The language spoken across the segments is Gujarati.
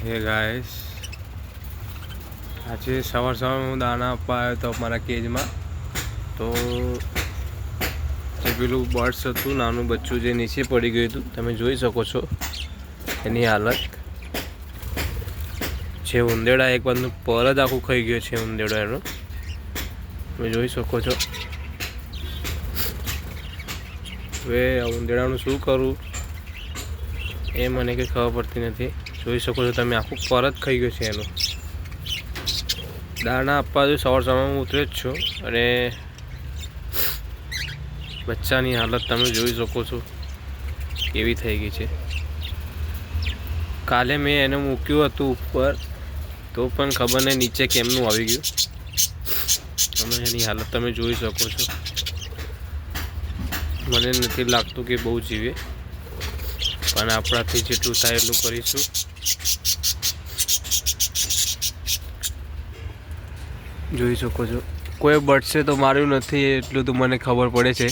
હે ગાઈસ, આજે સવારમાં હું દાણા આપવા આવ્યો હતો અમારા કેજમાં. તો જે પેલું બર્ડ્સ હતું, નાનું બચ્ચું જે નીચે પડી ગયું હતું, તમે જોઈ શકો છો એની હાલત. જે ઉંદેડા એક બાજુનું પર જ આખું ખાઈ ગયો છે ઉંદેડો એનો, તમે જોઈ શકો છો. હવે ઉંદેડાનું શું કરું એ મને કંઈ ખબર પડતી નથી. જોઈ શકો છો તમે, આખું પર જ ખાઈ ગયો છે એનું. દાણા આપવા જો સવારમાં હું ઉતર્યો જ છું, અને બચ્ચાની હાલત તમે જોઈ શકો છો કેવી થઈ ગઈ છે. કાલે મેં એને મૂક્યું હતું ઉપર, તો પણ ખબર નહીં નીચે કેમનું આવી ગયું. તમે એની હાલત તમે જોઈ શકો છો. મને નથી લાગતું કે બહુ જીવે, પણ આપણાથી જેટલું થાય એટલું કરીશું. જોઈ શકો છો, કોઈ બર્ડ્સે તો માર્યું નથી એટલું તો મને ખબર પડે છે.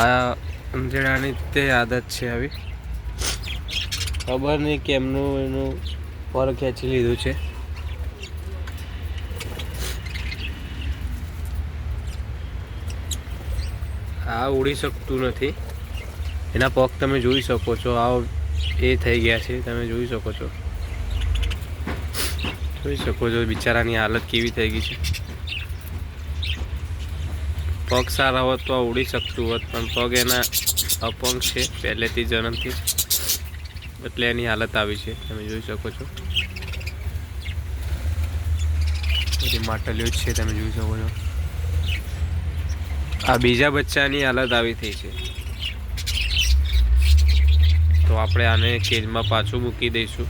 આ ઉંદેડાની તે આદત છે આવી. ખબર નહીં કેમનું એનું પર ખેંચી લીધું છે. આ ઉડી શકતું નથી. એના પગ તમે જોઈ શકો છો, આ એ થઈ ગયા છે, તમે જોઈ શકો છો. જોઈ શકો છો બિચારાની હાલત કેવી થઈ ગઈ છે. પગ સારા હોત તો આ ઉડી શકતું હોત, પણ પગ એના અપંગ છે પહેલેથી જન્મથી, એટલે એની હાલત આવી છે. તમે જોઈ શકો છો બધી માટલીઓ જ છે, તમે જોઈ શકો છો. આ બીજા બચ્ચાની હાલત આવી થઈ છે. તો આપણે આને કેજમાં પાછું મૂકી દઈશું.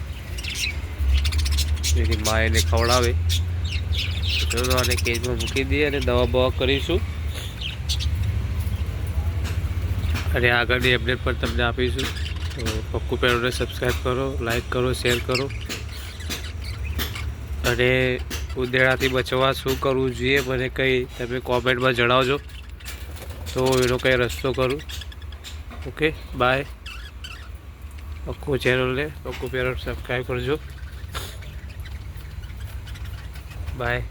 એની મા એને ખવડાવે તો આને કેજમાં મૂકી દઈએ અને દવા બવા કરીશું, અને આગળની અપડેટ પર તમને આપીશું. તો પક્કુ પેરોને સબસ્ક્રાઈબ કરો, લાઈક કરો, શેર કરો. અને ઉંદેડાથી બચવા શું કરવું જોઈએ મને કંઈ તમે કોમેન્ટમાં જણાવજો, તો એનો કંઈ રસ્તો કરું. Okay, by. પક્કુ ચેનલને પક્કુ પેરોને સબસ્ક્રાઈબ કરજો. બાય.